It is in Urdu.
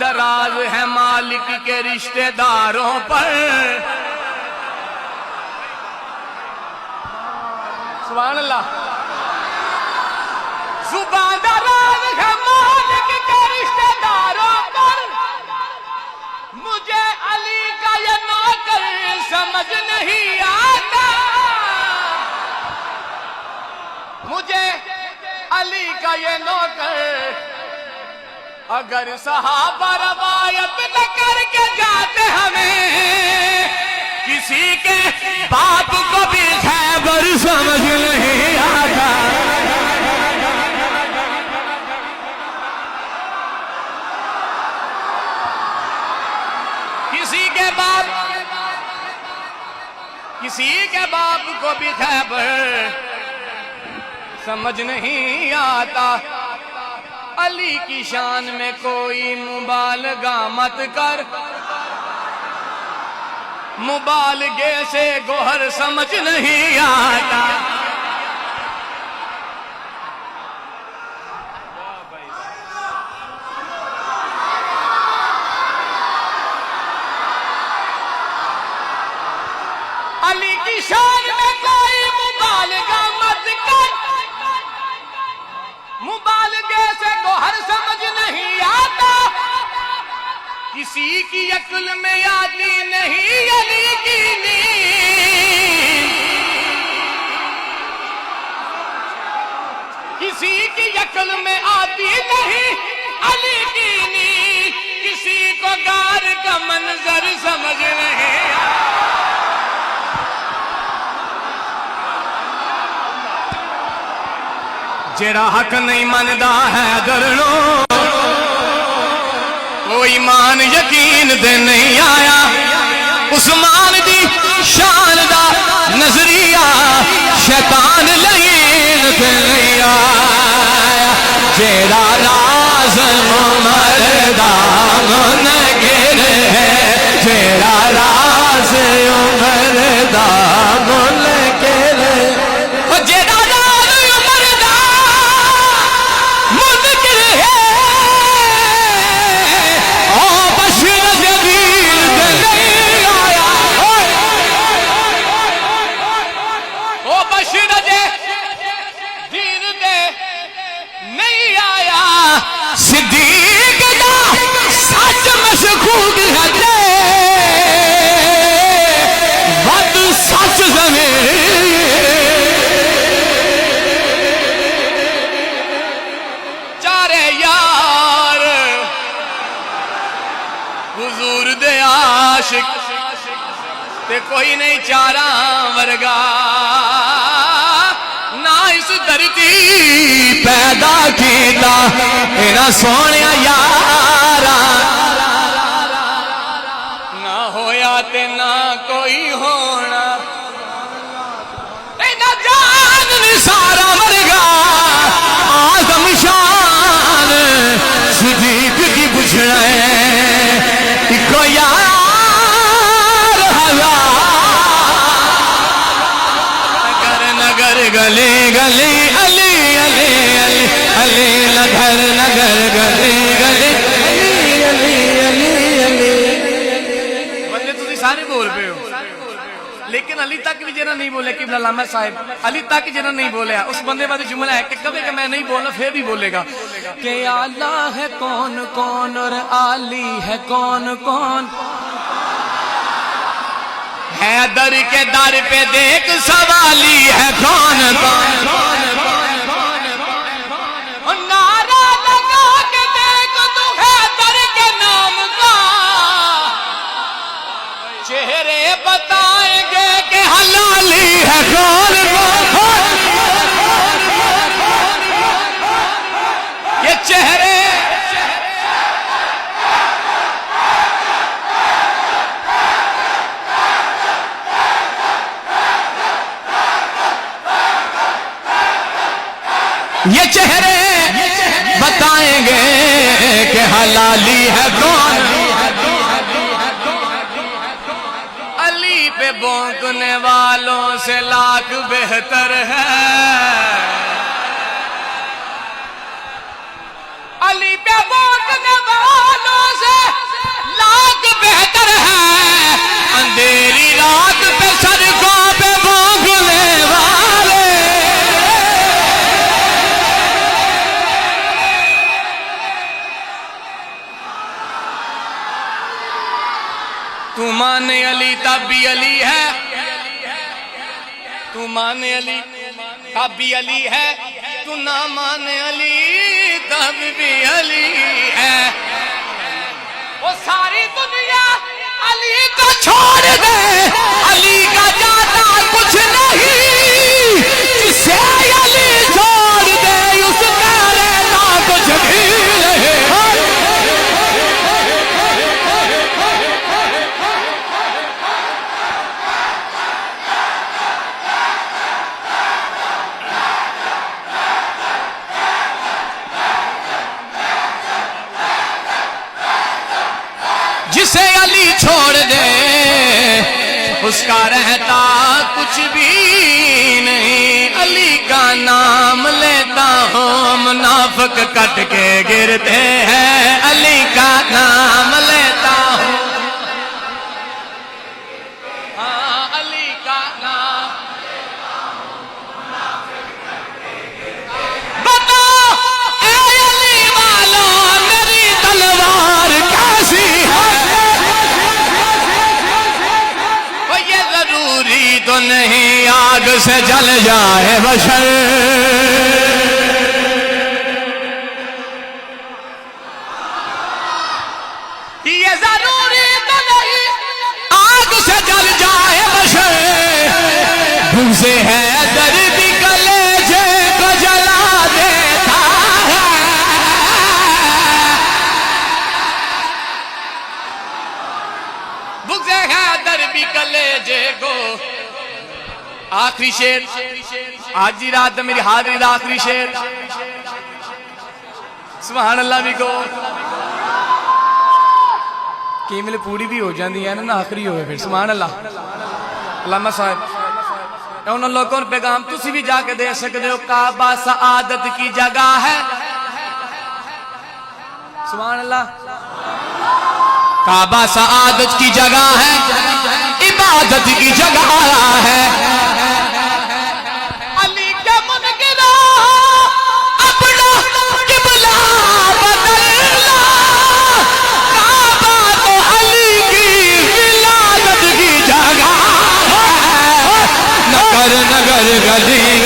دراز ہے مالک کے رشتہ داروں پر سبحان اللہ زبان دراز ہے مالک کے رشتہ داروں پر مجھے علی کا یہ نوکر سمجھ نہیں آتا مجھے علی کا یہ نوکر اگر صحابہ روایت نہ کر کے جاتے ہمیں کسی کے باپ کو بھی خیبر سمجھ نہیں آتا کسی کے باپ کو بھی خیبر سمجھ نہیں آتا علی کی شان میں کوئی مبالغہ مت کر مبالغے سے گوہر سمجھ نہیں آتا علی کی شان میں کوئی مبالغہ مت کر مبالغے سے گوہر سمجھ نہیں آتا کسی کی عقل میں آتی نہیں علی کی نیند کسی کی عقل میں آتی نہیں علی کی نیند کسی کو غار کا منظر سمجھ نہیں آتا جڑا حق نہیں مندا ہے درنو کوئی ایمان یقین دے نہیں آیا عثمان دی شان دا نظریہ شیطان لین تے نہیں آیا جڑا راز عمر دا من گرے جڑا راز عمر دا من گرے صدیق دا سچ مشکوک ہے ود سچ زمین چارے یار حضور دے عاشق تے کوئی نہیں چاراں ورگا اس دھرتی پیدا کیتا اینا سونیا یارا نہ ہویا تے نہ کوئی ہونا اینا جان نثارا مرگا آدم شان صدیق کی پوچھنا ہے ایکو یار گلی گلی علی علی علی علی نگر نگر گلی گلی علی علی علی علی بندے تسی سارے بول پہ ہو لیکن علی تک بھی جنہاں نہیں بولے قبلہ علامہ صاحب علی تک جنہاں نہیں بولیا اس بندے بعد جملہ ہے کہ کبھی کہ میں نہیں بولنا پھر بھی بولے گا کہ اللہ ہے کون کون اور علی ہے کون کون حیدر کے در پہ دیکھ سوالی ہے کون کون نعرہ لگا کے دیکھ تو حیدر کے نام کا چہرے بتائیں گے کہ حلالی ہے کون کون یہ چہرے یہ چہرے بتائیں گے کہ حلالی ہے کون علی پہ بونکنے والوں سے لاکھ بہتر ہے علی پہ بونکنے والوں سے ہیں اندھیری رات پہ سڑکوں پہ بھونکنے والے تو مانے علی تب بھی علی ہے تو مانے علی تب بھی علی ہے تو نہ مانے علی تب بھی علی ہے وہ ساری دنیا علی کا چھوڑ دے علی کا جاتا کچھ نہیں جسے علی چھوڑ دے اس کا رہتا کچھ بھی نہیں جسے علی چھوڑ دے اس کا رہتا کچھ بھی نہیں علی کا نام لیتا ہوں منافق کٹ کے گرتے ہیں علی کا نام لیتا ہوں ہاں علی کا نام بتاؤ اے علی والا میری تلوار کیسی ہے تو نہیں آگ سے جل جائے بشر یہ ضروری تو نہیں آگ سے جل جائے بشر بغض ہے درد کلیجے کو جلا دیتا ہے بغض ہے درد کلیجے کو آخری شیر آج دی رات میری حاضری دا آخری شیر سبحان اللہ بھی کو کیمل پوری بھی ہو جاندی ہے نا آخری ہوئے پھر سبحان اللہ علامہ صاحب انہوں لوگوں پیغام تسی بھی جا کے دے سکتے ہو کعبہ سعادت کی جگہ ہے سبحان اللہ کعبہ سعادت کی جگہ ہے عبادت کی جگہ ہے علی کے منگرہ اپنا قبلہ بدلنا کعبہ تو علی کی ولادت کی جگہ ہے نگر نگر گلی